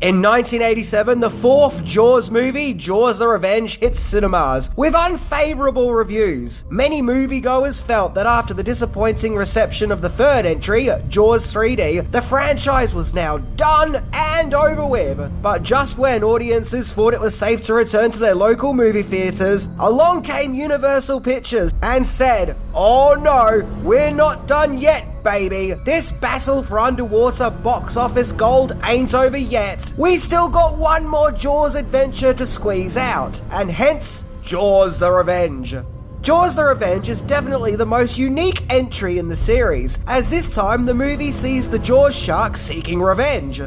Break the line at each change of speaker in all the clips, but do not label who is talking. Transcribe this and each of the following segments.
In 1987, the fourth Jaws movie, Jaws the Revenge, hit cinemas with unfavourable reviews. Many moviegoers felt that after the disappointing reception of the third entry, Jaws 3D, the franchise was now done and over with. But just when audiences thought it was safe to return to their local movie theatres, along came Universal Pictures and said, "Oh no, we're not done yet, baby. This battle for underwater box office gold ain't over yet. We still got one more Jaws adventure to squeeze out, and hence Jaws the Revenge." Jaws the Revenge is definitely the most unique entry in the series, as this time the movie sees the Jaws shark seeking revenge.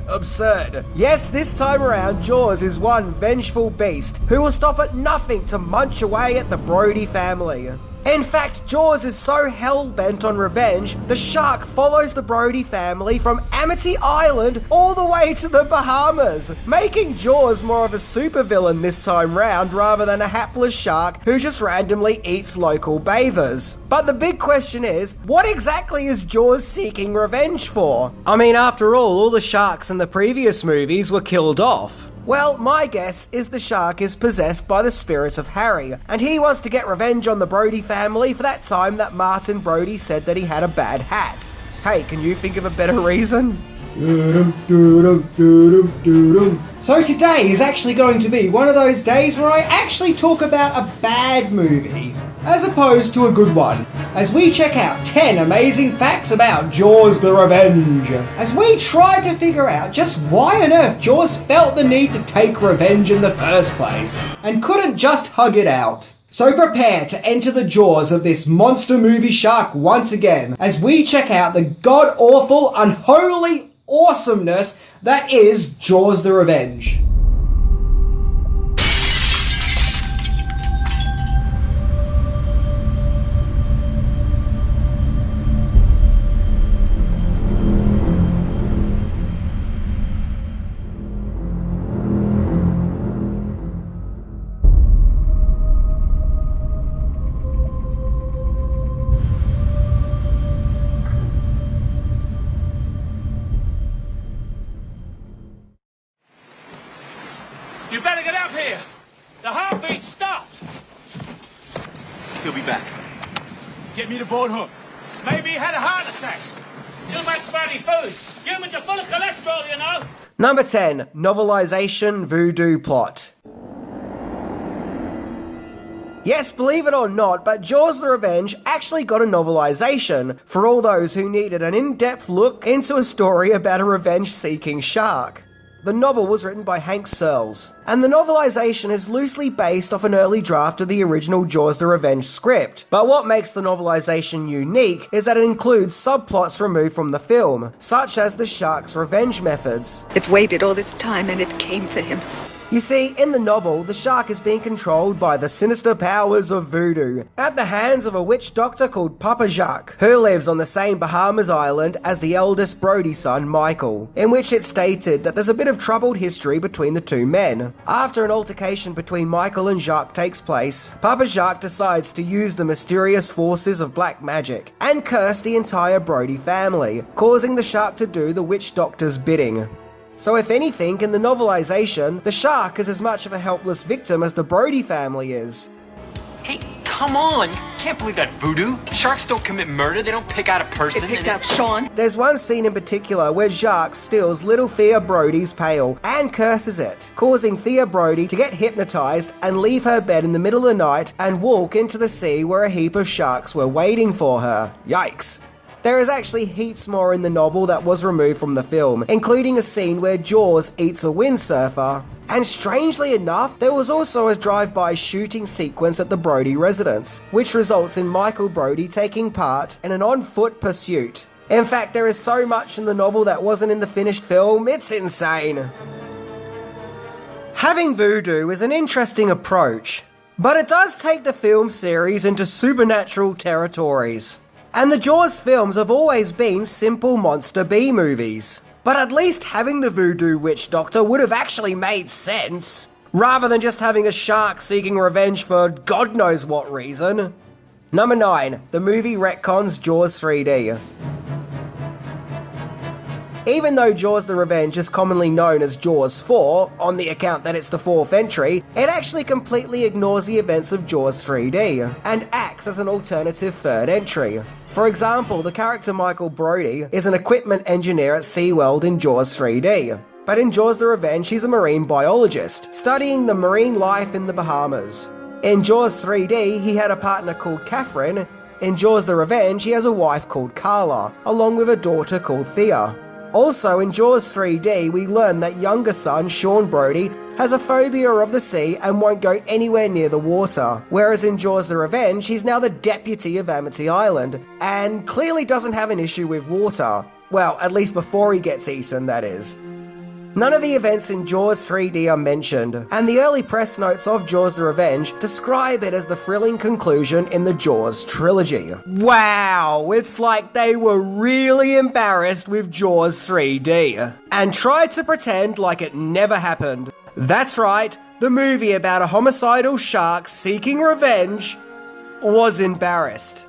Absurd. Yes, this time around Jaws is one vengeful beast who will stop at nothing to munch away at the Brody family. In fact, Jaws is so hell-bent on revenge, the shark follows the Brody family from Amity Island all the way to the Bahamas, making Jaws more of a supervillain this time round rather than a hapless shark who just randomly eats local bathers. But the big question is, what exactly is Jaws seeking revenge for? I mean, after all the sharks in the previous movies were killed off. Well, my guess is the shark is possessed by the spirit of Harry, and he wants to get revenge on the Brody family for that time that Martin Brody said that he had a bad hat. Hey, can you think of a better reason? So today is actually going to be one of those days where I actually talk about a bad movie, as opposed to a good one, as we check out 10 amazing facts about Jaws the Revenge, as we try to figure out just why on earth Jaws felt the need to take revenge in the first place, and couldn't just hug it out. So prepare to enter the jaws of this monster movie shark once again, as we check out the god-awful, unholy awesomeness that is Jaws the Revenge.
You better get up here. The heartbeat stopped.
He'll be back.
Get me the board hook. Maybe he had a heart attack. Too much fatty food. Humans are full of cholesterol, you know.
Number 10. Novelisation voodoo plot. Yes, believe it or not, but Jaws the Revenge actually got a novelisation for all those who needed an in-depth look into a story about a revenge-seeking shark. The novel was written by Hank Searles, and the novelisation is loosely based off an early draft of the original Jaws the Revenge script. But what makes the novelisation unique is that it includes subplots removed from the film, such as the shark's revenge methods.
It waited all this time and it came for him.
You see, in the novel, the shark is being controlled by the sinister powers of voodoo, at the hands of a witch doctor called Papa Jacques, who lives on the same Bahamas island as the eldest Brody son, Michael, in which it's stated that there's a bit of troubled history between the two men. After an altercation between Michael and Jacques takes place, Papa Jacques decides to use the mysterious forces of black magic and curse the entire Brody family, causing the shark to do the witch doctor's bidding. So if anything, in the novelisation, the shark is as much of a helpless victim as the Brody family is.
Hey, come on! Can't believe that voodoo. Sharks don't commit murder, they don't pick out a person.
It picked out Sean.
There's one scene in particular where Jacques steals little Thea Brody's pail and curses it, causing Thea Brody to get hypnotised and leave her bed in the middle of the night and walk into the sea where a heap of sharks were waiting for her. Yikes. There is actually heaps more in the novel that was removed from the film, including a scene where Jaws eats a windsurfer. And strangely enough, there was also a drive-by shooting sequence at the Brody residence, which results in Michael Brody taking part in an on-foot pursuit. In fact, there is so much in the novel that wasn't in the finished film, it's insane. Having voodoo is an interesting approach, but it does take the film series into supernatural territories. And the Jaws films have always been simple monster B-movies. But at least having the voodoo witch doctor would have actually made sense, rather than just having a shark seeking revenge for God knows what reason. Number 9. The movie retcons Jaws 3D. Even though Jaws the Revenge is commonly known as Jaws 4, on the account that it's the 4th entry, it actually completely ignores the events of Jaws 3D, and acts as an alternative 3rd entry. For example, the character Michael Brody is an equipment engineer at SeaWorld in Jaws 3D. But in Jaws the Revenge, he's a marine biologist, studying the marine life in the Bahamas. In Jaws 3D, he had a partner called Catherine. In Jaws the Revenge, he has a wife called Carla, along with a daughter called Thea. Also, in Jaws 3D, we learn that younger son, Sean Brody, has a phobia of the sea and won't go anywhere near the water. Whereas in Jaws the Revenge, he's now the deputy of Amity Island, and clearly doesn't have an issue with water. Well, at least before he gets eaten, that is. None of the events in Jaws 3D are mentioned, and the early press notes of Jaws the Revenge describe it as the thrilling conclusion in the Jaws trilogy. Wow, it's like they were really embarrassed with Jaws 3D, and tried to pretend like it never happened. That's right, the movie about a homicidal shark seeking revenge was embarrassed.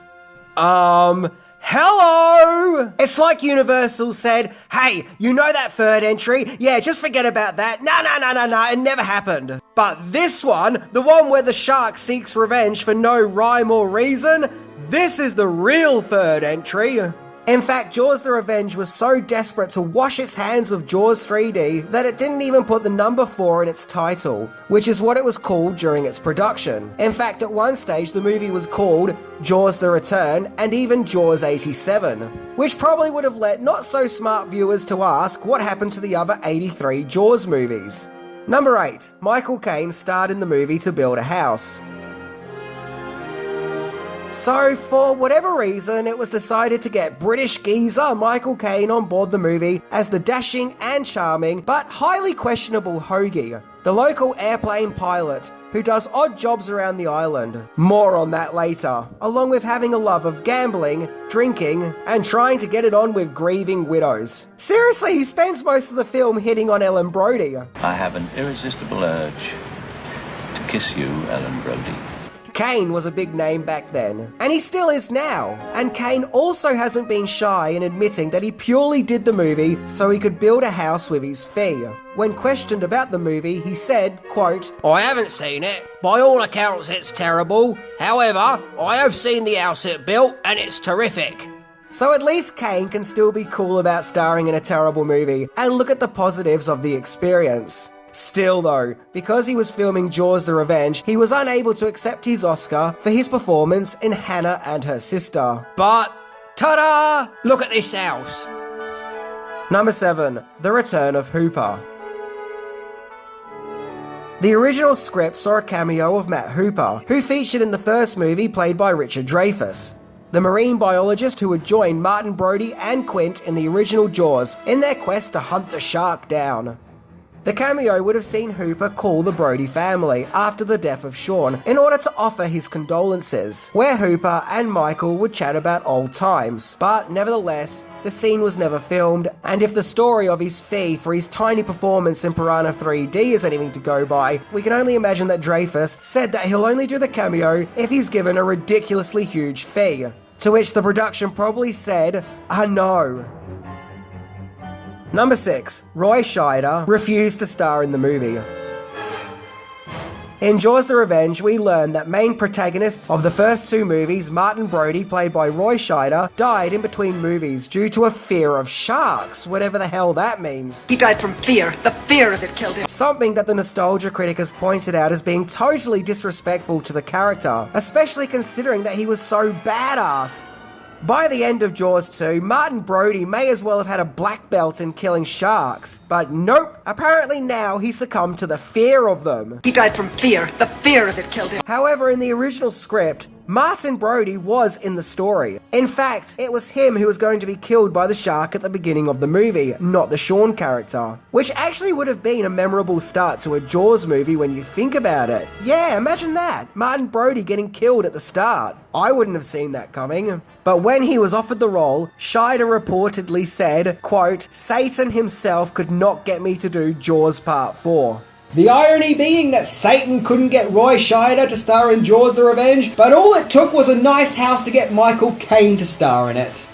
Hello! It's like Universal said, hey, you know that 3rd entry? Yeah, just forget about that. No, it never happened. But this one, the one where the shark seeks revenge for no rhyme or reason, this is the real 3rd entry. In fact, Jaws the Revenge was so desperate to wash its hands of Jaws 3D that it didn't even put the number 4 in its title, which is what it was called during its production. In fact, at one stage the movie was called Jaws the Return and even Jaws 87, which probably would have let not so smart viewers to ask what happened to the other 83 Jaws movies. Number 8. Michael Caine starred in the movie to build a house. So, for whatever reason, it was decided to get British geezer Michael Caine on board the movie as the dashing and charming, but highly questionable Hoagie, the local airplane pilot who does odd jobs around the island. More on that later, along with having a love of gambling, drinking, and trying to get it on with grieving widows. Seriously, he spends most of the film hitting on Ellen Brody.
I have an irresistible urge to kiss you, Ellen Brody.
Caine was a big name back then, and he still is now. And Caine also hasn't been shy in admitting that he purely did the movie so he could build a house with his fee. When questioned about the movie, he said, quote, "I haven't seen it. By all accounts, it's terrible. However, I have seen the house it built, and it's terrific." So at least Caine can still be cool about starring in a terrible movie and look at the positives of the experience. Still though, because he was filming Jaws the Revenge, he was unable to accept his Oscar for his performance in Hannah and Her Sister. But, ta-da! Look at this house! Number 7. The Return of Hooper. The original script saw a cameo of Matt Hooper, who featured in the first movie played by Richard Dreyfuss, the marine biologist who would join Martin Brody and Quint in the original Jaws in their quest to hunt the shark down. The cameo would have seen Hooper call the Brody family after the death of Sean in order to offer his condolences, where Hooper and Michael would chat about old times. But nevertheless, the scene was never filmed, and if the story of his fee for his tiny performance in Piranha 3D is anything to go by, we can only imagine that Dreyfuss said that he'll only do the cameo if he's given a ridiculously huge fee, to which the production probably said, no. Number 6. Roy Scheider refused to star in the movie. In Jaws the Revenge, we learn that main protagonist of the first 2 movies, Martin Brody, played by Roy Scheider, died in between movies due to a fear of sharks, whatever the hell that means.
He died from fear. The fear of it killed him.
Something that the nostalgia critic has pointed out as being totally disrespectful to the character, especially considering that he was so badass. By the end of Jaws 2, Martin Brody may as well have had a black belt in killing sharks, but nope, apparently now he succumbed to the fear of them.
He died from fear. The fear of it killed him.
However, in the original script, Martin Brody was in the story. In fact, it was him who was going to be killed by the shark at the beginning of the movie, not the Sean character. Which actually would have been a memorable start to a Jaws movie when you think about it. Yeah, imagine that. Martin Brody getting killed at the start. I wouldn't have seen that coming. But when he was offered the role, Scheider reportedly said, quote, "Satan himself could not get me to do Jaws Part 4. The irony being that Satan couldn't get Roy Scheider to star in Jaws the Revenge, but all it took was a nice house to get Michael Caine to star in it.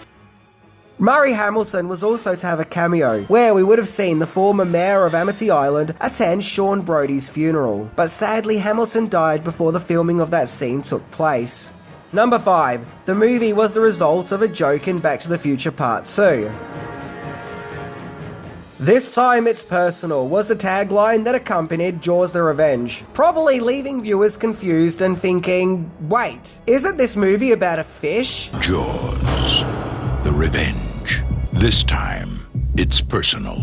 Murray Hamilton was also to have a cameo, where we would have seen the former mayor of Amity Island attend Sean Brody's funeral, but sadly Hamilton died before the filming of that scene took place. Number 5. The movie was the result of a joke in Back to the Future Part 2. "This time it's personal" was the tagline that accompanied Jaws the Revenge, probably leaving viewers confused and thinking, wait, isn't this movie about a fish?
Jaws, the Revenge. This time, it's personal.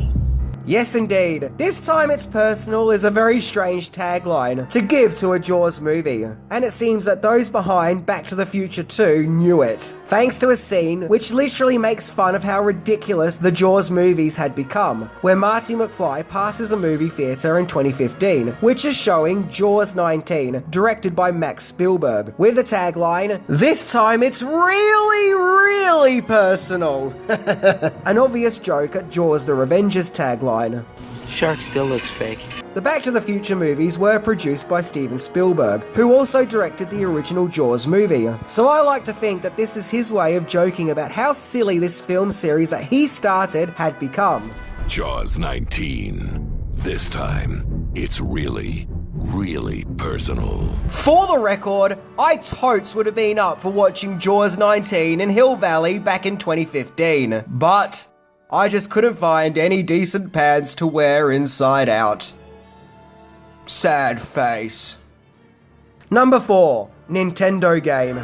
Yes indeed, "This time it's personal" is a very strange tagline to give to a Jaws movie, and it seems that those behind Back to the Future 2 knew it, thanks to a scene which literally makes fun of how ridiculous the Jaws movies had become, where Marty McFly passes a movie theatre in 2015, which is showing Jaws 19, directed by Max Spielberg, with the tagline, "This time it's really, really personal." An obvious joke at Jaws the Revenge's tagline.
Shark still looks fake.
The Back to the Future movies were produced by Steven Spielberg, who also directed the original Jaws movie. So I like to think that this is his way of joking about how silly this film series that he started had become.
Jaws 19. This time, it's really, really personal.
For the record, I totes would have been up for watching Jaws 19 in Hill Valley back in 2015, but I just couldn't find any decent pants to wear inside out. Sad face. Number 4. Nintendo game.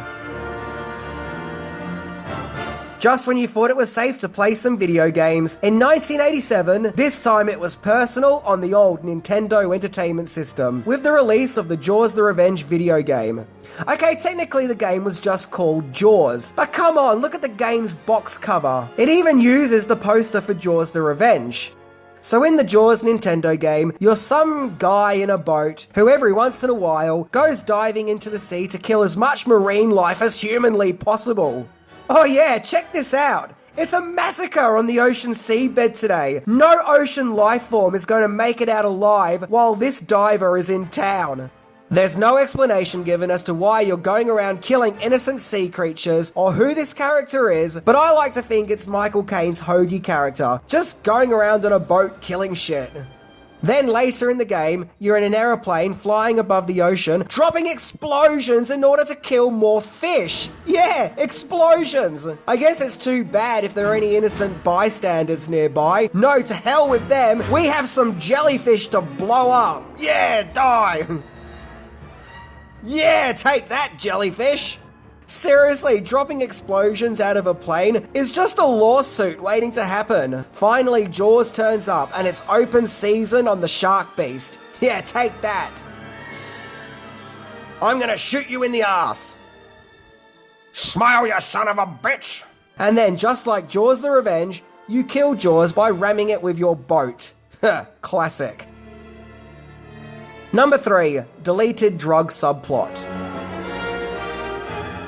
Just when you thought it was safe to play some video games, in 1987, this time it was personal on the old Nintendo Entertainment System, with the release of the Jaws the Revenge video game. Okay, technically the game was just called Jaws, but come on, look at the game's box cover. It even uses the poster for Jaws the Revenge. So in the Jaws Nintendo game, you're some guy in a boat who every once in a while goes diving into the sea to kill as much marine life as humanly possible. Oh yeah, check this out. It's a massacre on the ocean seabed today. No ocean life form is going to make it out alive while this diver is in town. There's no explanation given as to why you're going around killing innocent sea creatures or who this character is, but I like to think it's Michael Caine's Hoagie character, just going around on a boat killing shit. Then later in the game, you're in an aeroplane flying above the ocean, dropping explosions in order to kill more fish. Yeah, explosions. I guess it's too bad if there are any innocent bystanders nearby. No, to hell with them. We have some jellyfish to blow up. Yeah, die. Yeah, take that, jellyfish. Seriously, dropping explosions out of a plane is just a lawsuit waiting to happen. Finally, Jaws turns up and it's open season on the shark beast. Yeah, take that. I'm gonna shoot you in the ass. Smile, you son of a bitch. And then, just like Jaws the Revenge, you kill Jaws by ramming it with your boat. Classic. Number 3. Deleted drug subplot.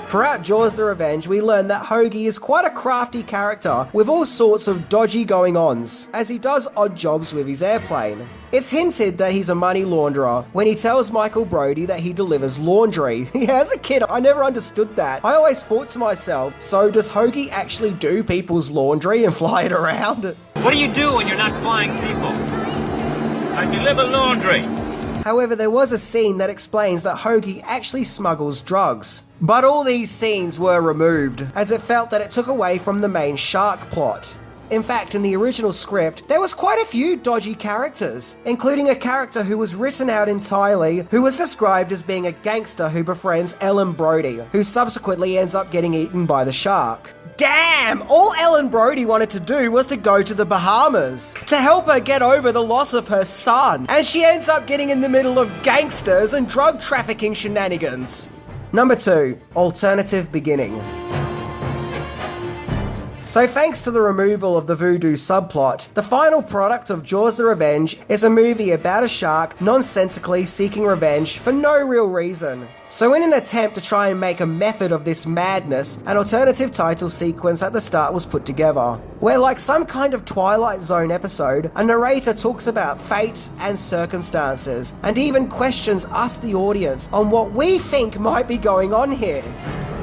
Throughout Jaws the Revenge, we learn that Hoagie is quite a crafty character with all sorts of dodgy going-ons, as he does odd jobs with his airplane. It's hinted that he's a money launderer when he tells Michael Brody that he delivers laundry. Yeah, as a kid, I never understood that. I always thought to myself, so does Hoagie actually do people's laundry and fly it around?
What do you do when you're not flying people?
I deliver laundry.
However, there was a scene that explains that Hoagie actually smuggles drugs. But all these scenes were removed, as it felt that it took away from the main shark plot. In fact, in the original script, there was quite a few dodgy characters, including a character who was written out entirely, who was described as being a gangster who befriends Ellen Brody, who subsequently ends up getting eaten by the shark. Damn! All Ellen Brody wanted to do was to go to the Bahamas to help her get over the loss of her son, and she ends up getting in the middle of gangsters and drug trafficking shenanigans. Number 2. Alternative beginning. So thanks to the removal of the voodoo subplot, the final product of Jaws the Revenge is a movie about a shark nonsensically seeking revenge for no real reason. So in an attempt to try and make a method of this madness, an alternative title sequence at the start was put together, where like some kind of Twilight Zone episode, a narrator talks about fate and circumstances, and even questions us the audience on what we think might be going on here.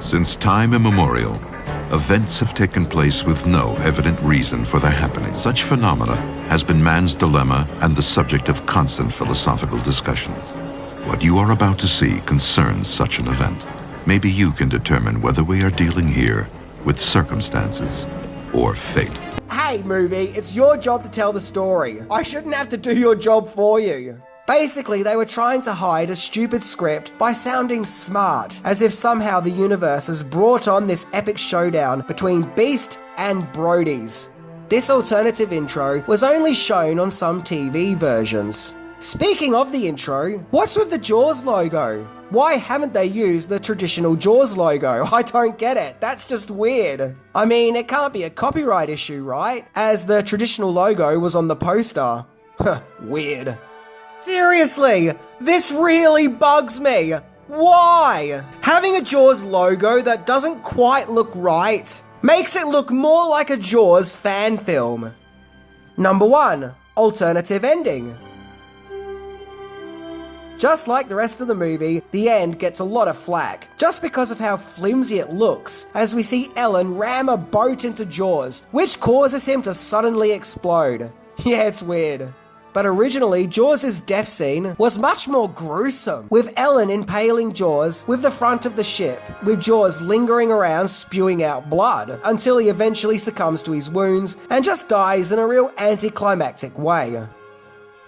Since time immemorial,
events have taken place with no evident reason for their happening. Such phenomena has been man's dilemma and the subject of constant philosophical discussions. What you are about to see concerns such an event. Maybe you can determine whether we are dealing here with circumstances or fate.
Hey, movie, it's your job to tell the story. I shouldn't have to do your job for you. Basically, they were trying to hide a stupid script by sounding smart, as if somehow the universe has brought on this epic showdown between Beast and Brodies. This alternative intro was only shown on some TV versions. Speaking of the intro, what's with the Jaws logo? Why haven't they used the traditional Jaws logo? I don't get it. That's just weird. I mean, it can't be a copyright issue, right? As the traditional logo was on the poster. Weird. Seriously, this really bugs me. Why? Having a Jaws logo that doesn't quite look right makes it look more like a Jaws fan film. Number 1, alternative ending. Just like the rest of the movie, the end gets a lot of flack, just because of how flimsy it looks, as we see Ellen ram a boat into Jaws, which causes him to suddenly explode. Yeah, it's weird. But originally, Jaws' death scene was much more gruesome, with Ellen impaling Jaws with the front of the ship, with Jaws lingering around spewing out blood, until he eventually succumbs to his wounds and just dies in a real anticlimactic way.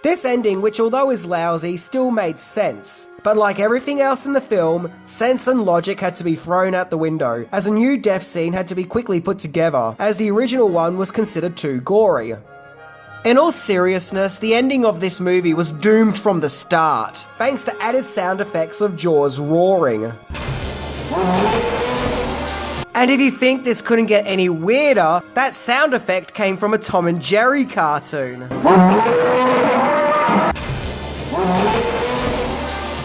This ending, which although is lousy, still made sense. But like everything else in the film, sense and logic had to be thrown out the window, as a new death scene had to be quickly put together, as the original one was considered too gory. In all seriousness, the ending of this movie was doomed from the start, thanks to added sound effects of Jaws roaring. And if you think this couldn't get any weirder, that sound effect came from a Tom and Jerry cartoon.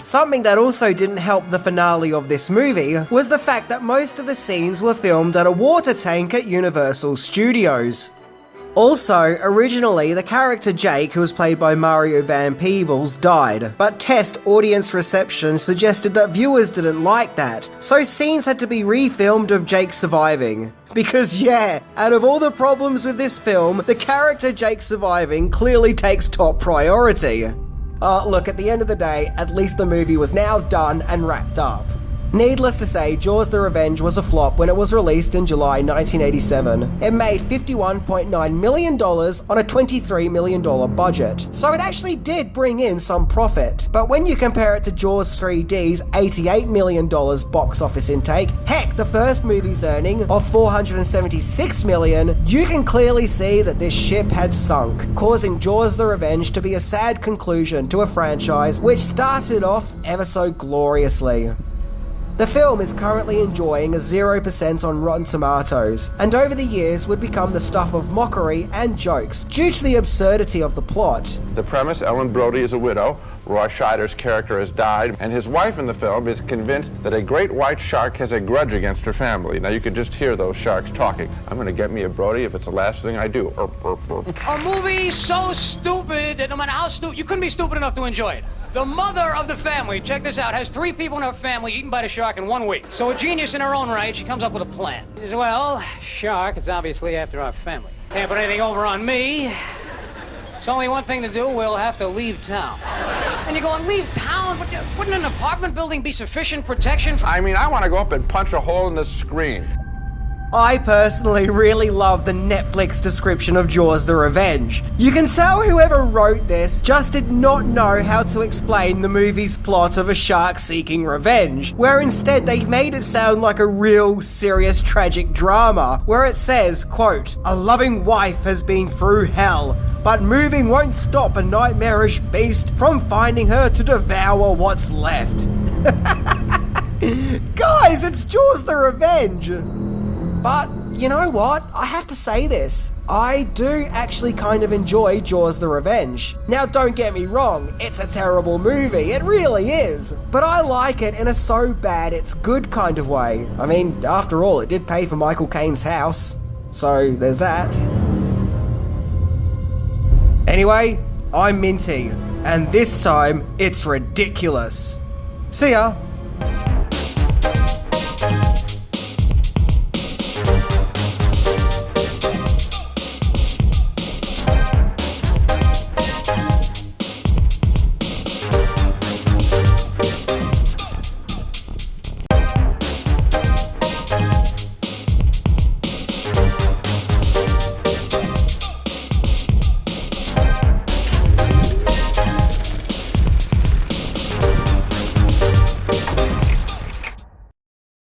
Something that also didn't help the finale of this movie was the fact that most of the scenes were filmed at a water tank at Universal Studios. Also, originally, the character Jake, who was played by Mario Van Peebles, died, but test audience reception suggested that viewers didn't like that, so scenes had to be refilmed of Jake surviving. Because yeah, out of all the problems with this film, the character Jake surviving clearly takes top priority. Look, at the end of the day, at least the movie was now done and wrapped up. Needless to say, Jaws the Revenge was a flop when it was released in July 1987. It made $51.9 million on a $23 million budget, so it actually did bring in some profit. But when you compare it to Jaws 3D's $88 million box office intake, heck, the first movie's earning of $476 million, you can clearly see that this ship had sunk, causing Jaws the Revenge to be a sad conclusion to a franchise which started off ever so gloriously. The film is currently enjoying a 0% on Rotten Tomatoes, and over the years would become the stuff of mockery and jokes due to the absurdity of the plot.
The premise, Ellen Brody is a widow, Roy Scheider's character has died, and his wife in the film is convinced that a great white shark has a grudge against her family. Now you could just hear those sharks talking. I'm gonna get me a Brody if it's the last thing I do.
A movie so stupid that no matter how stupid, you couldn't be stupid enough to enjoy it. The mother of the family, check this out, has 3 people in her family eaten by the shark in 1 week. So a genius in her own right, she comes up with a plan. She says, well, shark is obviously after our family. Can't put anything over on me. There's only one thing to do, we'll have to leave town. And you're going, leave town? Wouldn't an apartment building be sufficient protection for...
I mean, I want to go up and punch a hole in the screen.
I personally really love the Netflix description of Jaws the Revenge. You can tell whoever wrote this just did not know how to explain the movie's plot of a shark seeking revenge, where instead they made it sound like a real, serious, tragic drama, where it says, quote, "A loving wife has been through hell, but moving won't stop a nightmarish beast from finding her to devour what's left." Guys, it's Jaws the Revenge! But, you know what? I have to say this. I do actually kind of enjoy Jaws the Revenge. Now, don't get me wrong, it's a terrible movie, it really is. But I like it in a so bad it's good kind of way. I mean, after all, it did pay for Michael Caine's house. So, there's that. Anyway, I'm Minty, and this time, it's ridiculous. See ya!